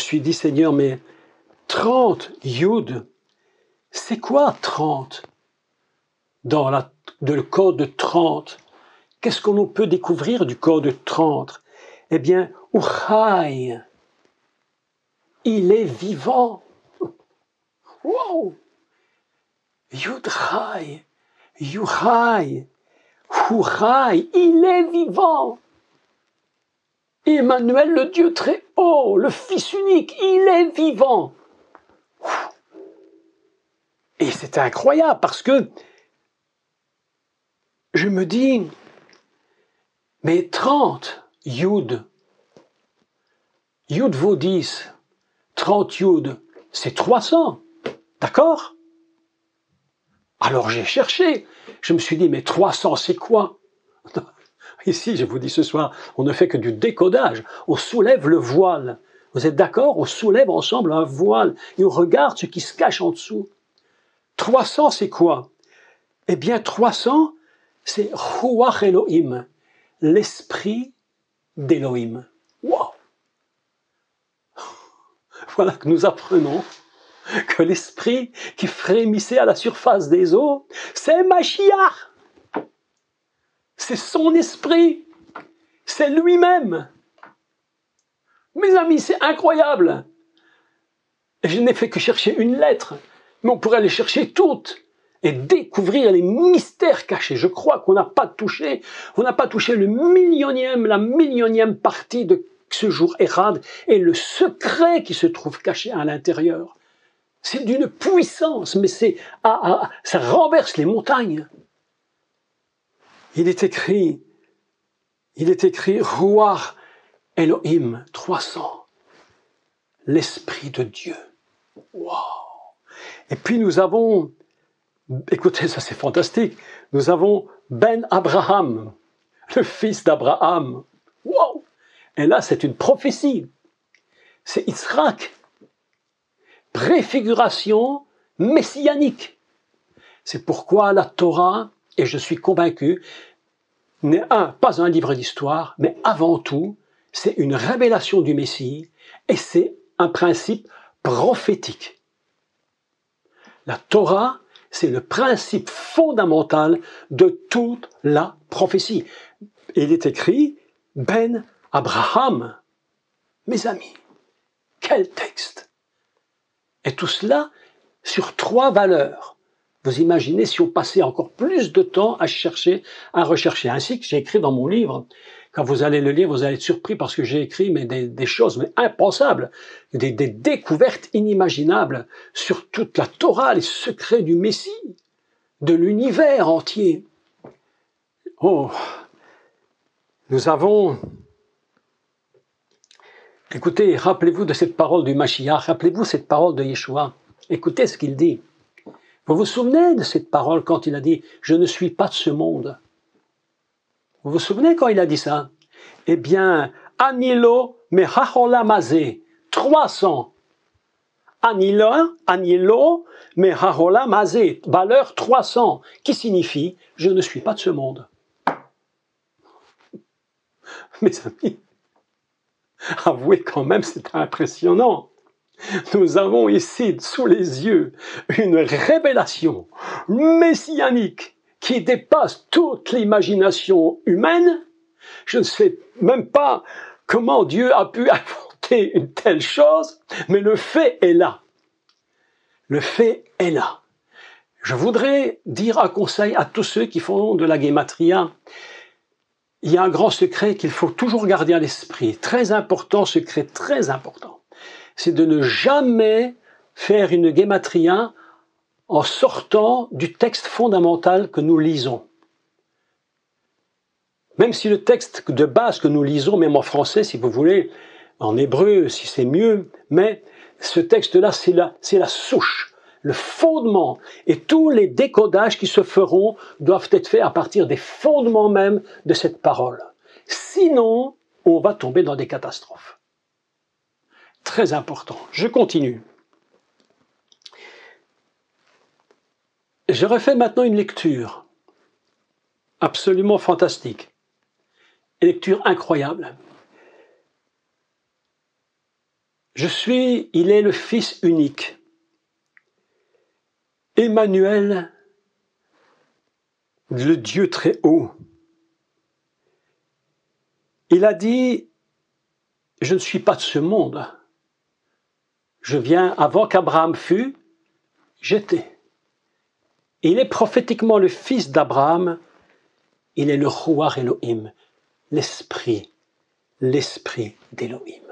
suis dit, Seigneur, mais 30 Yud, c'est quoi 30 dans le code de 30? Qu'est-ce qu'on peut découvrir du code de 30? Eh bien, Uchai, il est vivant. Wow! Yudchai, Yuchai, Huchai, il est vivant. Emmanuel, le Dieu très haut, le Fils unique, il est vivant. Et c'est incroyable parce que je me dis, mais 30 Yud, Yud vaut 10, 30 Yud, c'est 300, d'accord? Alors j'ai cherché, je me suis dit, mais 300 c'est quoi? Ici, je vous dis ce soir, on ne fait que du décodage, on soulève le voile. Vous êtes d'accord? On soulève ensemble un voile et on regarde ce qui se cache en dessous. 300 c'est quoi? Eh bien 300 c'est Ruach Elohim, l'esprit d'Elohim. Wow! Voilà que nous apprenons que l'esprit qui frémissait à la surface des eaux, c'est Mashiach. C'est son esprit. C'est lui-même. Mes amis, c'est incroyable. Et je n'ai fait que chercher une lettre, mais on pourrait les chercher toutes et découvrir les mystères cachés. Je crois qu'on n'a pas touché la millionième partie de ce jour Érad et le secret qui se trouve caché à l'intérieur. C'est d'une puissance, mais ça renverse les montagnes. Il est écrit, Ruach Elohim 300, l'Esprit de Dieu. Wow! Et puis nous avons, écoutez, ça c'est fantastique, nous avons Ben Abraham, le fils d'Abraham. Wow! Et là c'est une prophétie. C'est Yitzhak. Préfiguration messianique. C'est pourquoi la Torah, et je suis convaincu, n'est pas un livre d'histoire, mais avant tout, c'est une révélation du Messie et c'est un principe prophétique. La Torah, c'est le principe fondamental de toute la prophétie. Il est écrit Ben Abraham. Mes amis, quel texte! Et tout cela sur 3 valeurs. Vous imaginez si on passait encore plus de temps à rechercher. Ainsi que j'ai écrit dans mon livre. Quand vous allez le lire, vous allez être surpris parce que j'ai écrit des choses impensables, des découvertes inimaginables sur toute la Torah, les secrets du Messie, de l'univers entier. Oh, nous avons... Écoutez, rappelez-vous de cette parole du Mashiach, rappelez-vous cette parole de Yeshua. Écoutez ce qu'il dit. Vous vous souvenez de cette parole quand il a dit « Je ne suis pas de ce monde ». Vous vous souvenez quand il a dit ça? Eh bien, Anilo mehacholamazé, 300. Anilo mehacholamazé, valeur 300, qui signifie « Je ne suis pas de ce monde ». Mes amis, avouez quand même, c'est impressionnant. Nous avons ici, sous les yeux, une révélation messianique qui dépasse toute l'imagination humaine. Je ne sais même pas comment Dieu a pu inventer une telle chose, mais le fait est là. Le fait est là. Je voudrais dire un conseil à tous ceux qui font de la gématria. Il y a un grand secret qu'il faut toujours garder à l'esprit. Très important, secret très important. C'est de ne jamais faire une gématria en sortant du texte fondamental que nous lisons. Même si le texte de base que nous lisons, même en français si vous voulez, en hébreu si c'est mieux, mais ce texte-là c'est la souche, le fondement, et tous les décodages qui se feront doivent être faits à partir des fondements même de cette parole. Sinon, on va tomber dans des catastrophes. Très important. Je continue. Je refais maintenant une lecture absolument fantastique. Une lecture incroyable. il est le Fils unique. Emmanuel, le Dieu très haut. Il a dit, je ne suis pas de ce monde. Je viens avant qu'Abraham fût, j'étais. Il est prophétiquement le fils d'Abraham. Il est le Ruach Elohim, l'esprit d'Elohim.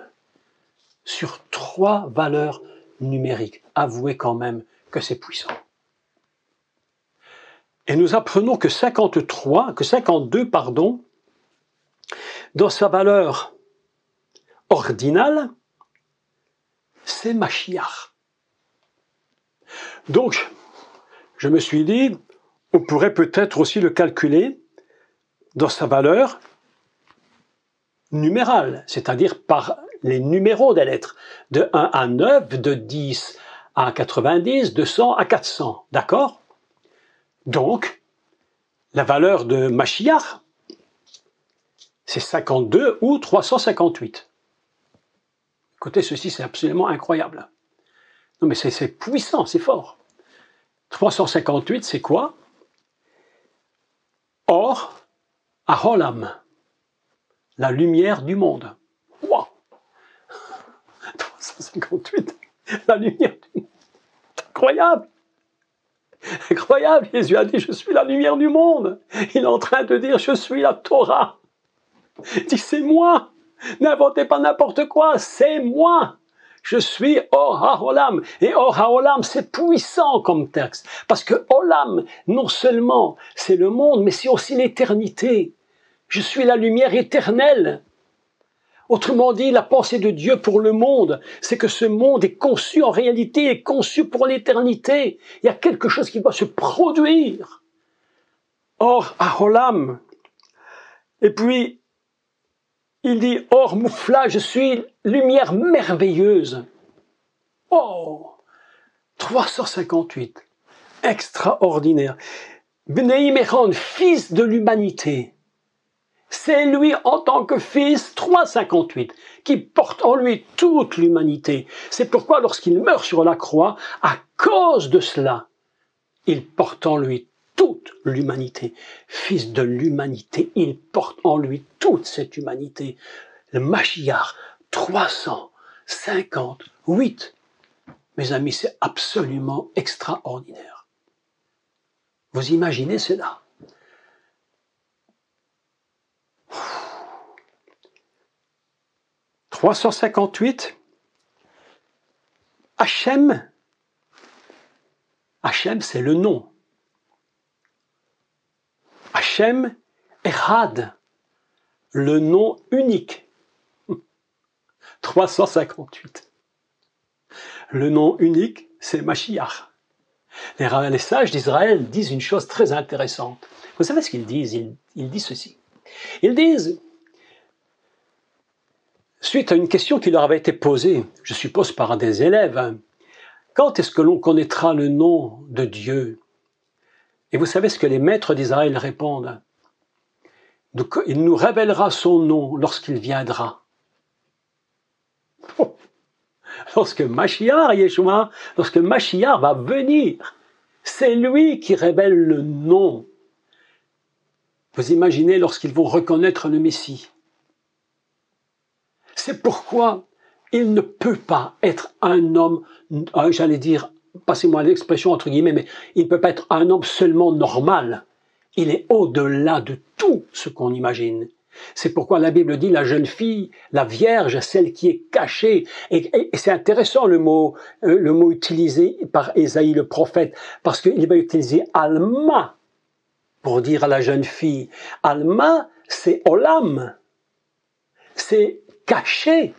Sur 3 valeurs numériques. Avouez quand même que c'est puissant. Et nous apprenons que 52, dans sa valeur ordinale, c'est Mashiach. Donc, je me suis dit, on pourrait peut-être aussi le calculer dans sa valeur numérale, c'est-à-dire par les numéros des lettres, de 1 à 9, de 10 à 90, de 100 à 400, d'accord? Donc, la valeur de Mashiach, c'est 52 ou 358. Écoutez, ceci, c'est absolument incroyable. Non, mais c'est puissant, c'est fort. 358, c'est quoi? Or, Aholam, la lumière du monde. Wow. 358, la lumière du monde. Incroyable. Incroyable, Jésus a dit, je suis la lumière du monde. Il est en train de dire, je suis la Torah. Il dit, c'est moi. N'inventez pas n'importe quoi, c'est moi. Je suis Or HaOlam. Et Or HaOlam, c'est puissant comme texte. Parce que Olam, non seulement c'est le monde, mais c'est aussi l'éternité. Je suis la lumière éternelle. Autrement dit, la pensée de Dieu pour le monde, c'est que ce monde est conçu, en réalité, est conçu pour l'éternité. Il y a quelque chose qui doit se produire. Or HaOlam. Et puis, il dit, Or Moufla, je suis lumière merveilleuse. Oh, 358, extraordinaire. Bnei Mechon, fils de l'humanité. C'est lui en tant que fils, 358, qui porte en lui toute l'humanité. C'est pourquoi lorsqu'il meurt sur la croix, à cause de cela, il porte en lui toute l'humanité. Fils de l'humanité, il porte en lui toute cette humanité. Le Mashiach, 358. Mes amis, c'est absolument extraordinaire. Vous imaginez cela? « 358. Hachem. Hachem, c'est le nom. Hachem Echad, le nom unique. 358. Le nom unique, c'est Mashiach. Les sages d'Israël disent une chose très intéressante. Vous savez ce qu'ils disent? Ils disent ceci. Ils disent, suite à une question qui leur avait été posée, je suppose par des élèves, quand est-ce que l'on connaîtra le nom de Dieu? Et vous savez ce que les maîtres d'Israël répondent? Il nous révélera son nom lorsqu'il viendra. Oh. Lorsque Mashiach, Yeshua, lorsque Mashiach va venir, c'est lui qui révèle le nom. Vous imaginez lorsqu'ils vont reconnaître le Messie. C'est pourquoi il ne peut pas être un homme, j'allais dire, passez-moi l'expression entre guillemets, mais il ne peut pas être un homme seulement normal. Il est au-delà de tout ce qu'on imagine. C'est pourquoi la Bible dit la jeune fille, la vierge, celle qui est cachée. Et c'est intéressant le mot utilisé par Ésaïe le prophète, parce qu'il va utiliser Alma pour dire à la jeune fille. Alma, c'est Olam. C'est caché.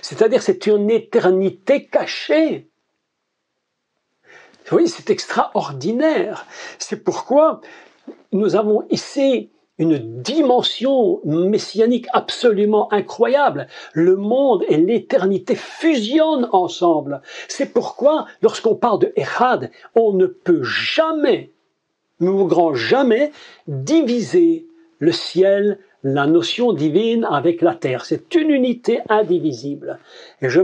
C'est-à-dire c'est une éternité cachée. Vous voyez, c'est extraordinaire. C'est pourquoi nous avons ici une dimension messianique absolument incroyable. Le monde et l'éternité fusionnent ensemble. C'est pourquoi, lorsqu'on parle de Echad, on ne peut jamais, mais au grand jamais, diviser le ciel la notion divine avec la terre. C'est une unité indivisible. Et je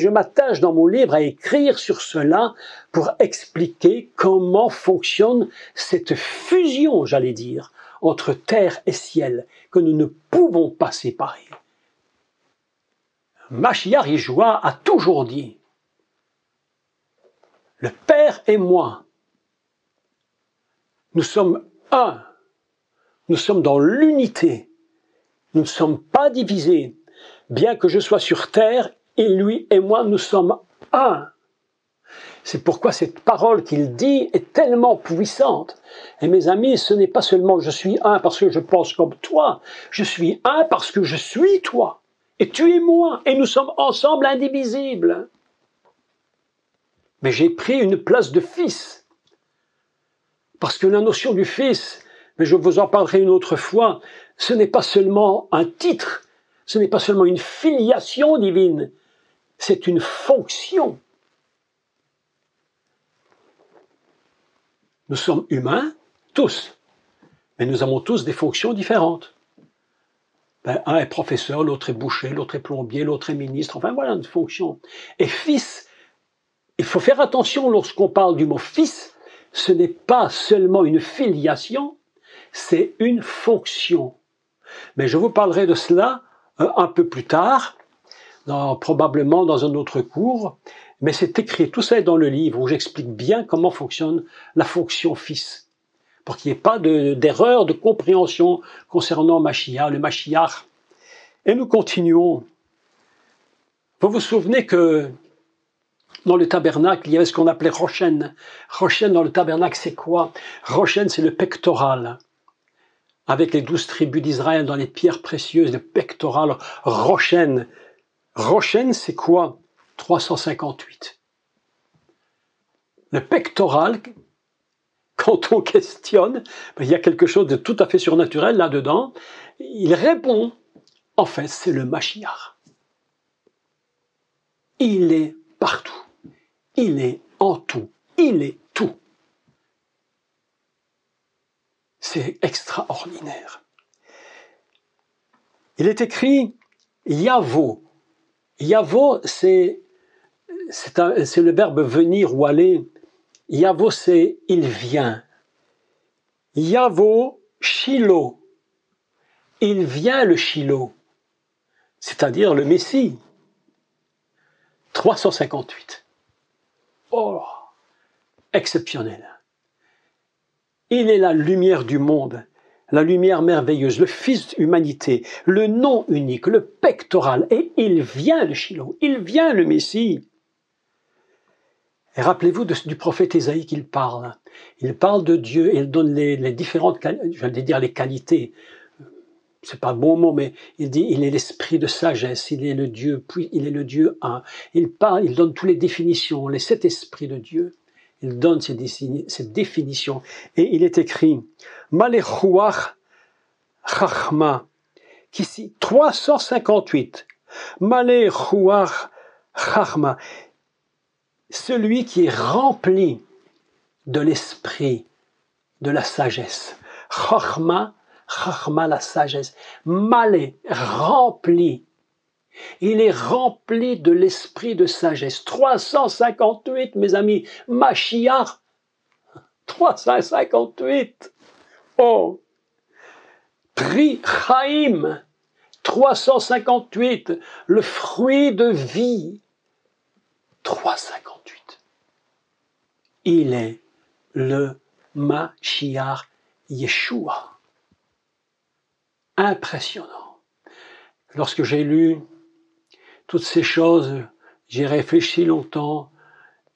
m'attache dans mon livre à écrire sur cela pour expliquer comment fonctionne cette fusion, j'allais dire, entre terre et ciel, que nous ne pouvons pas séparer. Mashiach Yeshua a toujours dit, le Père et moi, nous sommes un, nous sommes dans l'unité. Nous ne sommes pas divisés. Bien que je sois sur terre, et lui et moi, nous sommes un. C'est pourquoi cette parole qu'il dit est tellement puissante. Et mes amis, ce n'est pas seulement je suis un parce que je pense comme toi. Je suis un parce que je suis toi. Et tu es moi. Et nous sommes ensemble indivisibles. Mais j'ai pris une place de fils. Parce que la notion du fils, mais je vous en parlerai une autre fois, ce n'est pas seulement un titre, ce n'est pas seulement une filiation divine, c'est une fonction. Nous sommes humains, tous, mais nous avons tous des fonctions différentes. Un est professeur, l'autre est boucher, l'autre est plombier, l'autre est ministre, enfin voilà une fonction. Et fils, il faut faire attention lorsqu'on parle du mot fils, ce n'est pas seulement une filiation, c'est une fonction. Mais je vous parlerai de cela un peu plus tard, probablement dans un autre cours, mais c'est écrit, tout ça est dans le livre où j'explique bien comment fonctionne la fonction fils, pour qu'il n'y ait pas d'erreur de compréhension concernant Mashiach, le Mashiach. Et nous continuons. Vous vous souvenez que dans le tabernacle, il y avait ce qu'on appelait Rochen. Rochen dans le tabernacle, c'est quoi? Rochen, c'est le pectoral. Avec les 12 tribus d'Israël dans les pierres précieuses, le pectoral Rochen. Rochen, c'est quoi? 358. Le pectoral, quand on questionne, il y a quelque chose de tout à fait surnaturel là-dedans. Il répond, en fait, c'est le Mashiach. Il est partout. Il est en tout. Il est tout. C'est extraordinaire. Il est écrit Yavo. Yavo, c'est le verbe venir ou aller. Yavo, c'est il vient. Yavo, Shiloh. Il vient le Shiloh, c'est-à-dire le Messie. 358. Oh, exceptionnel. Il est la lumière du monde, la lumière merveilleuse, le Fils d'humanité, le nom unique, le pectoral, et il vient le Shiloh, il vient le Messie. Et rappelez-vous du prophète Ésaïe qu'il parle. Il parle de Dieu et il donne les différentes, j'allais dire les qualités. C'est pas un bon mot, mais il dit il est l'esprit de sagesse, il est le Dieu, puis il est le Dieu un. Il parle, il donne toutes les définitions, les 7 esprits de Dieu. Il donne ces définitions. Et il est écrit Malechouach Chachma, qu'ici 358. Malechouach Chachma, celui qui est rempli de l'esprit, de la sagesse. Chachma, Chachma, la sagesse. Malé, rempli. Il est rempli de l'esprit de sagesse. 358, mes amis. Mashiach, 358. Oh. Pri Chaim, 358. Le fruit de vie. 358. Il est le Mashiach Yeshua. Impressionnant. Lorsque j'ai lu toutes ces choses, j'ai réfléchi longtemps,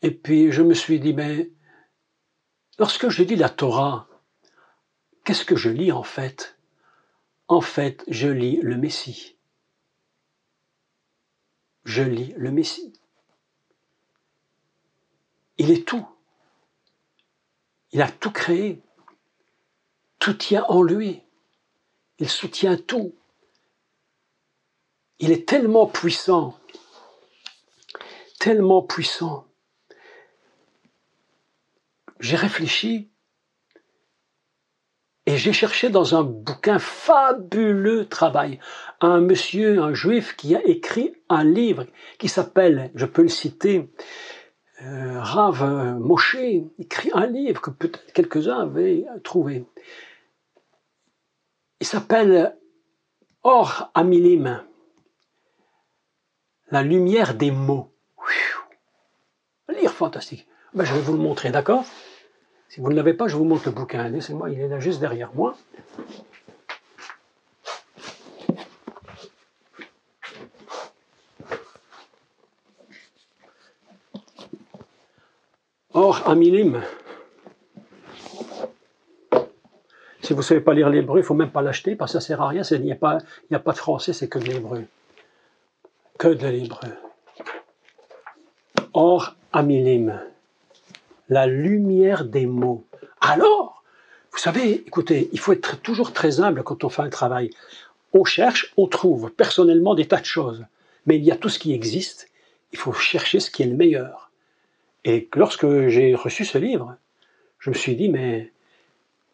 et puis je me suis dit, mais lorsque je lis la Torah, qu'est-ce que je lis en fait? En fait, je lis le Messie. Je lis le Messie. Il est tout. Il a tout créé. Tout tient en lui. Il soutient tout. Il est tellement puissant. Tellement puissant. J'ai réfléchi. Et j'ai cherché dans un bouquin fabuleux travail, un monsieur, un juif qui a écrit un livre qui s'appelle, je peux le citer, Rav Moshe, écrit un livre que peut-être quelques-uns avaient trouvé. Il s'appelle Or Amilim, la lumière des mots. Un livre fantastique. Ben, je vais vous le montrer, d'accord? Si vous ne l'avez pas, je vous montre le bouquin. Laissez-moi, il est là juste derrière moi. Or Amilim. Si vous ne savez pas lire l'hébreu, il ne faut même pas l'acheter parce que ça ne sert à rien. Il n'y a pas de français, c'est que de l'hébreu. Que de l'hébreu. Or Amilim, la lumière des mots. Alors, vous savez, écoutez, il faut être toujours très humble quand on fait un travail. On cherche, on trouve personnellement des tas de choses. Mais il y a tout ce qui existe, il faut chercher ce qui est le meilleur. Et lorsque j'ai reçu ce livre, je me suis dit, mais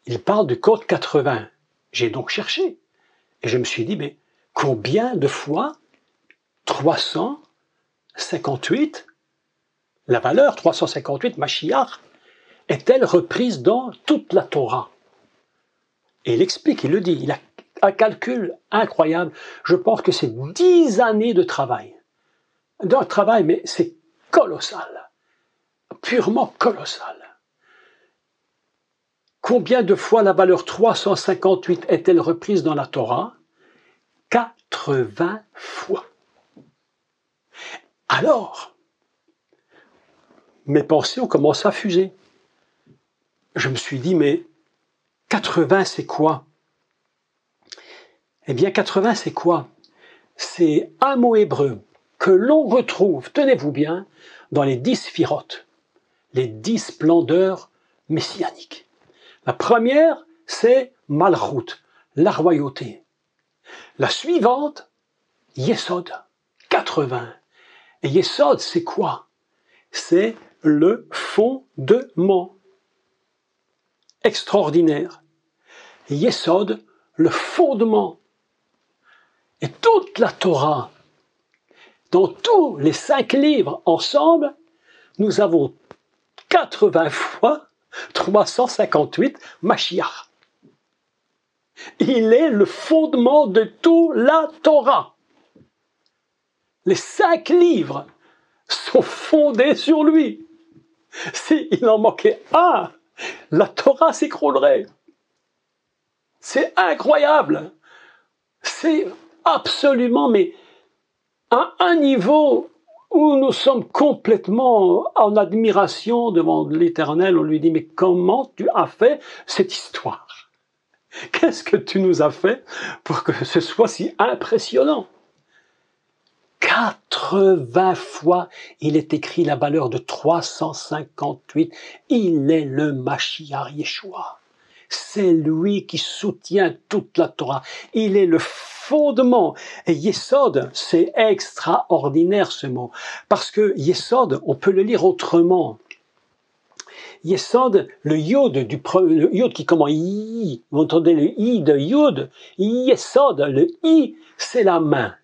il parle du code 80. J'ai donc cherché. Et je me suis dit, mais combien de fois 358, la valeur 358, Mashiach, est-elle reprise dans toute la Torah? Et il explique, il le dit, il a un calcul incroyable. Je pense que c'est 10 années de travail. D'un travail, mais c'est colossal. Purement colossal. Combien de fois la valeur 358 est-elle reprise dans la Torah? 80 fois. Alors, mes pensées ont commencé à fuser. Je me suis dit, mais 80 c'est quoi? Eh bien 80 c'est quoi? C'est un mot hébreu que l'on retrouve, tenez-vous bien, dans les 10 sphirotes, les 10 splendeurs messianiques. La première, c'est Malchut, la royauté. La suivante, Yesod, 80. Et Yesod, c'est quoi? C'est le fondement. Extraordinaire. Yesod, le fondement. Et toute la Torah, dans tous les 5 livres ensemble, nous avons 80 fois 358 Mashiach. Il est le fondement de toute la Torah. Les 5 livres sont fondés sur lui. S'il en manquait un, la Torah s'écroulerait. C'est incroyable. C'est absolument, mais à un niveau où nous sommes complètement en admiration devant l'Éternel. On lui dit, mais comment tu as fait cette histoire? Qu'est-ce que tu nous as fait pour que ce soit si impressionnant? 80 fois, il est écrit la valeur de 358. Il est le Mashiach Yeshua. C'est lui qui soutient toute la Torah. Il est le fondement. Et Yesod, c'est extraordinaire ce mot. Parce que Yesod, on peut le lire autrement. Yesod, le Yod, le Yod qui commence I, vous entendez le I de Yod, Yesod, le I, c'est la main.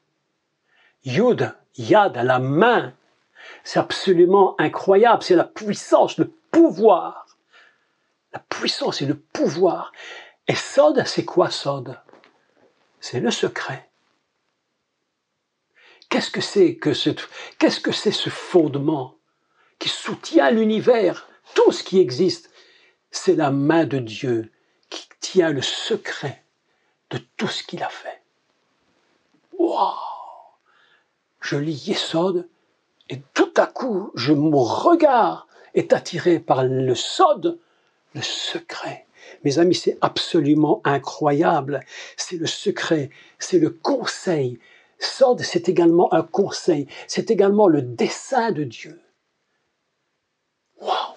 Yod, Yad, la main, c'est absolument incroyable, c'est la puissance, le pouvoir. La puissance et le pouvoir. Et Sod, c'est quoi Sod? C'est le secret. Qu'est-ce que c'est ce fondement qui soutient l'univers, tout ce qui existe? C'est la main de Dieu qui tient le secret de tout ce qu'il a fait. Waouh! Je lis Yesod et tout à coup, mon regard est attiré par le Sod, le secret. Mes amis, c'est absolument incroyable. C'est le secret, c'est le conseil. Sod, c'est également un conseil. C'est également le dessein de Dieu. Waouh!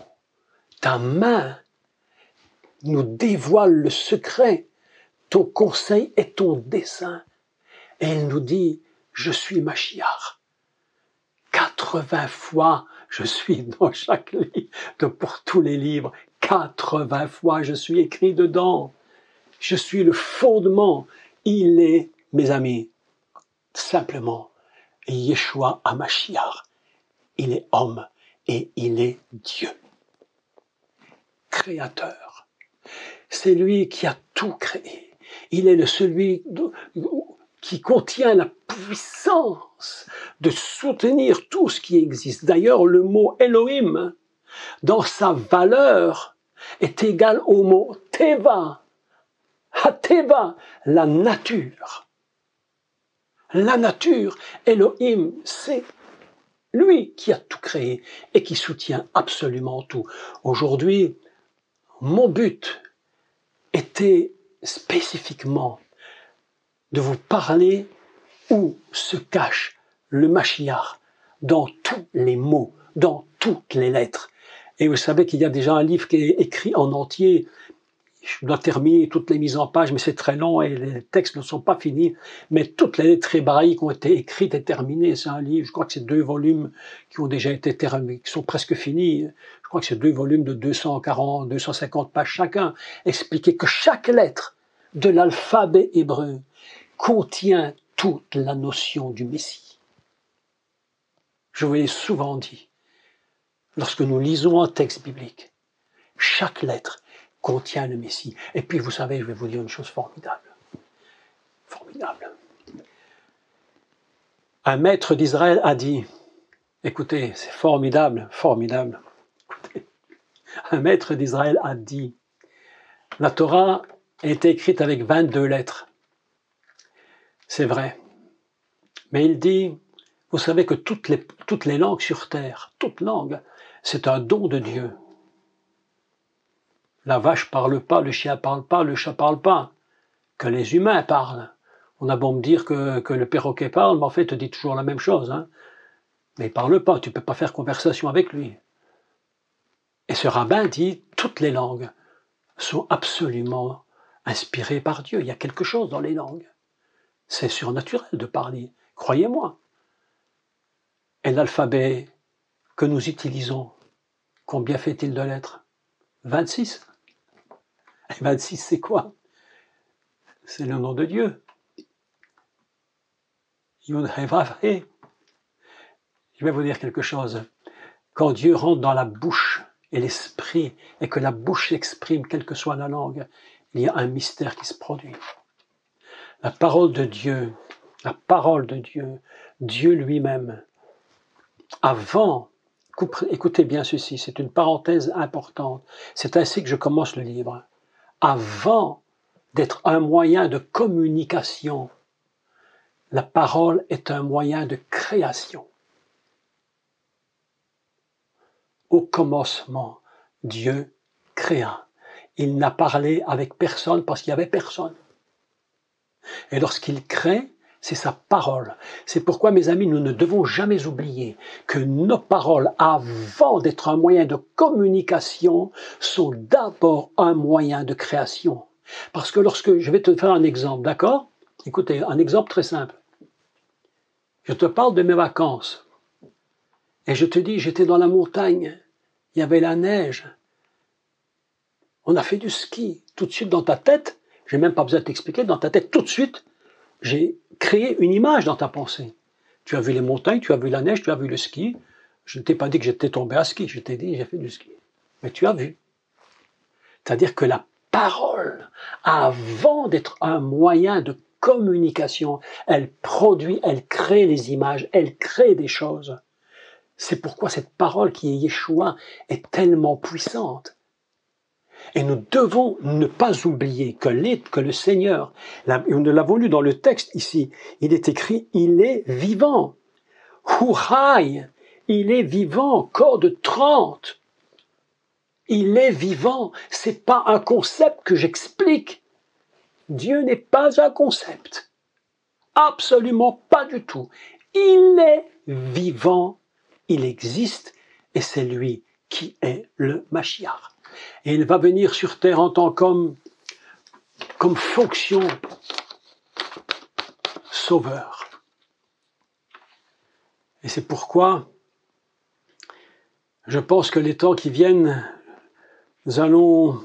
Ta main nous dévoile le secret, ton conseil et ton dessein. Et elle nous dit, je suis Mashiach. 80 fois, je suis dans chaque livre, pour tous les livres. 80 fois, je suis écrit dedans. Je suis le fondement. Il est, mes amis, simplement Yeshua HaMashiach. Il est homme et il est Dieu. Créateur. C'est lui qui a tout créé. Il est celui qui contient la puissance de soutenir tout ce qui existe. D'ailleurs, le mot Elohim, dans sa valeur, est égal au mot Teva. Ha-Teva, la nature. La nature, Elohim, c'est lui qui a tout créé et qui soutient absolument tout. Aujourd'hui, mon but était spécifiquement de vous parler où se cache le Mashiach dans tous les mots, dans toutes les lettres. Et vous savez qu'il y a déjà un livre qui est écrit en entier. Je dois terminer toutes les mises en page, mais c'est très long et les textes ne sont pas finis. Mais toutes les lettres hébraïques ont été écrites et terminées. C'est un livre, je crois que c'est 2 volumes qui ont déjà été terminés, qui sont presque finis. Je crois que c'est 2 volumes de 240, 250 pages chacun. Expliquer que chaque lettre de l'alphabet hébreu contient toute la notion du Messie. Je vous l'ai souvent dit, lorsque nous lisons un texte biblique, chaque lettre contient le Messie. Et puis, vous savez, je vais vous dire une chose formidable. Formidable. Un maître d'Israël a dit, écoutez, c'est formidable, formidable. Écoutez, un maître d'Israël a dit, la Torah a été écrite avec 22 lettres. C'est vrai. Mais il dit, vous savez que toutes les langues sur terre, toute langue, c'est un don de Dieu. La vache parle pas, le chien parle pas, le chat parle pas. Que les humains parlent. On a beau me dire que le perroquet parle, mais en fait, il te dit toujours la même chose. Hein. Mais il parle pas, tu peux pas faire conversation avec lui. Et ce rabbin dit, toutes les langues sont absolument inspirées par Dieu. Il y a quelque chose dans les langues. C'est surnaturel de parler, croyez-moi. Et l'alphabet que nous utilisons, combien fait-il de lettres? 26. Et 26, c'est quoi? C'est le nom de Dieu. Yud He Vav He. Je vais vous dire quelque chose. Quand Dieu rentre dans la bouche et l'esprit, et que la bouche s'exprime, quelle que soit la langue, il y a un mystère qui se produit. La parole de Dieu, Dieu lui-même, avant, écoutez bien ceci, c'est une parenthèse importante, c'est ainsi que je commence le livre. Avant d'être un moyen de communication, la parole est un moyen de création. Au commencement, Dieu créa. Il n'a parlé avec personne parce qu'il n'y avait personne. Et lorsqu'il crée, c'est sa parole. C'est pourquoi, mes amis, nous ne devons jamais oublier que nos paroles, avant d'être un moyen de communication, sont d'abord un moyen de création. Parce que lorsque, je vais te faire un exemple, d'accord? Écoutez, un exemple très simple. Je te parle de mes vacances. Et je te dis, j'étais dans la montagne. Il y avait la neige. On a fait du ski. Tout de suite dans ta tête, j'ai même pas besoin de t'expliquer, dans ta tête, tout de suite, j'ai créé une image dans ta pensée. Tu as vu les montagnes, tu as vu la neige, tu as vu le ski. Je ne t'ai pas dit que j'étais tombé à ski, je t'ai dit j'ai fait du ski. Mais tu as vu. C'est-à-dire que la parole, avant d'être un moyen de communication, elle produit, elle crée les images, elle crée des choses. C'est pourquoi cette parole qui est Yeshua est tellement puissante. Et nous devons ne pas oublier que le Seigneur, on l'a lu dans le texte ici, il est écrit, il est vivant. Houhaï, il est vivant, corps de 30. Il est vivant, c'est pas un concept que j'explique. Dieu n'est pas un concept. Absolument pas du tout. Il est vivant, il existe, et c'est lui qui est le Mashiach. Et il va venir sur terre en tant comme fonction sauveur. Et c'est pourquoi je pense que les temps qui viennent, nous allons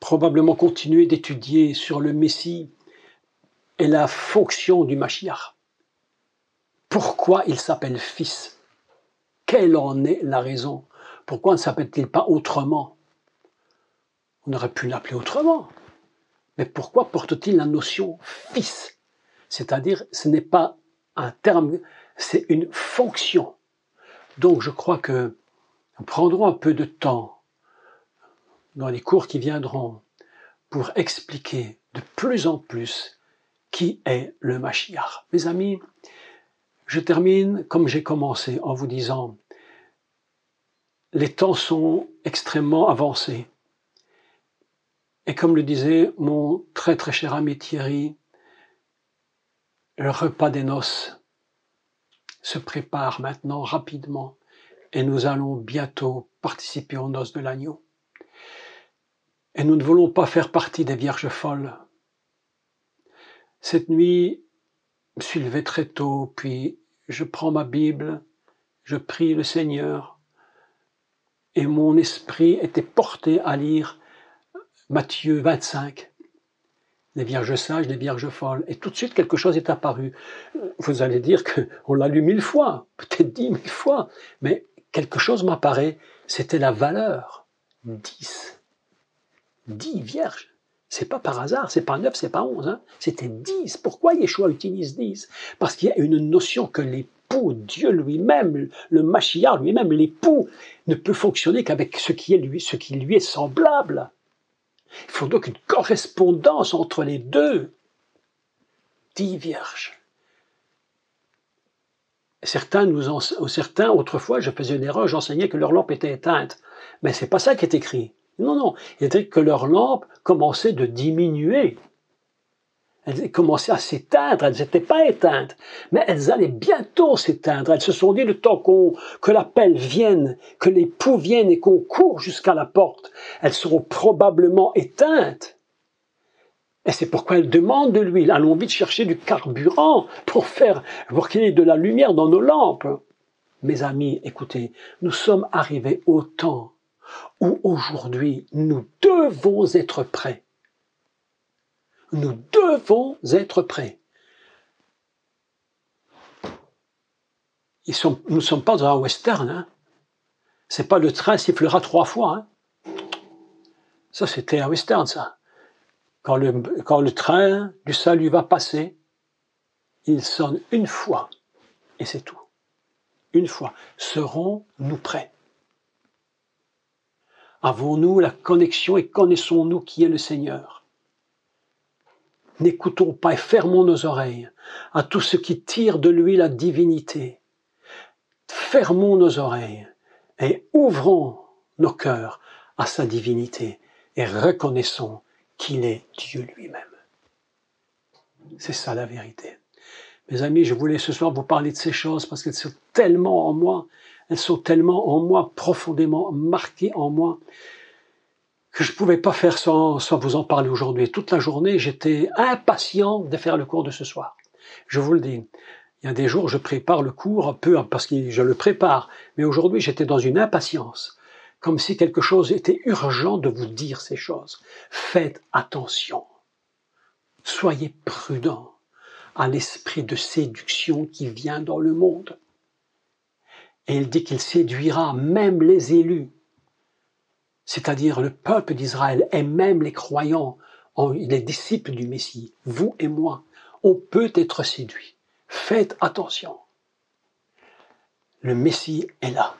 probablement continuer d'étudier sur le Messie et la fonction du Mashiach. Pourquoi il s'appelle Fils? Quelle en est la raison? Pourquoi ne s'appelle-t-il pas autrement? On aurait pu l'appeler autrement. Mais pourquoi porte-t-il la notion Fils? C'est-à-dire, ce n'est pas un terme, c'est une fonction. Donc je crois que nous prendrons un peu de temps dans les cours qui viendront pour expliquer de plus en plus qui est le Mashiach. Mes amis, je termine comme j'ai commencé en vous disant, les temps sont extrêmement avancés. Et comme le disait mon très très cher ami Thierry, le repas des noces se prépare maintenant rapidement et nous allons bientôt participer aux noces de l'agneau. Et nous ne voulons pas faire partie des vierges folles. Cette nuit, je me suis levé très tôt, puis je prends ma Bible, je prie le Seigneur, et mon esprit était porté à lire Matthieu 25, les vierges sages, les vierges folles. Et tout de suite, quelque chose est apparu. Vous allez dire qu'on l'a lu 1000 fois, peut-être 10 000 fois, mais quelque chose m'apparaît, c'était la valeur. 10. 10 vierges. C'est pas par hasard, c'est pas 9, c'est pas 11, hein. C'était 10. Pourquoi Yeshua utilise 10? Parce qu'il y a une notion que l'époux, Dieu lui-même, le Mashiach lui-même, l'époux, ne peut fonctionner qu'avec ce qui lui est semblable. Il faut donc une correspondance entre les deux. 10 vierges. Certains, autrefois, je faisais une erreur, j'enseignais que leur lampe était éteinte. Mais c'est pas ça qui est écrit. Non. Il est écrit que leur lampe commençait de diminuer. Elles commençaient à s'éteindre, elles n'étaient pas éteintes, mais elles allaient bientôt s'éteindre. Elles se sont dit, le temps que l'appel vienne, que l'époux vienne et qu'on court jusqu'à la porte, elles seront probablement éteintes. Et c'est pourquoi elles demandent de l'huile. Allons vite chercher du carburant pour qu'il y ait de la lumière dans nos lampes. Mes amis, écoutez, nous sommes arrivés au temps où aujourd'hui nous devons être prêts. Nous devons être prêts. Nous ne sommes pas dans un western. Hein. C'est pas le train sifflera 3 fois. Hein. Ça, c'était un western, ça. Quand le train du salut va passer, il sonne une fois. Et c'est tout. Une fois. Serons-nous prêts? Avons-nous la connexion et connaissons-nous qui est le Seigneur? N'écoutons pas et fermons nos oreilles à tout ce qui tire de lui la divinité. Fermons nos oreilles et ouvrons nos cœurs à sa divinité et reconnaissons qu'il est Dieu lui-même. C'est ça la vérité. Mes amis, je voulais ce soir vous parler de ces choses parce qu'elles sont tellement en moi, profondément marquées en moi, que je ne pouvais pas faire sans vous en parler aujourd'hui. Toute la journée, j'étais impatient de faire le cours de ce soir. Je vous le dis. Il y a des jours, je prépare le cours un peu parce que je le prépare. Mais aujourd'hui, j'étais dans une impatience. Comme si quelque chose était urgent de vous dire ces choses. Faites attention. Soyez prudents à l'esprit de séduction qui vient dans le monde. Et il dit qu'il séduira même les élus. C'est-à-dire le peuple d'Israël et même les croyants, les disciples du Messie, vous et moi, on peut être séduit. Faites attention. Le Messie est là.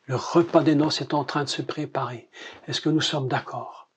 Le repas des noces est en train de se préparer. Est-ce que nous sommes d'accord?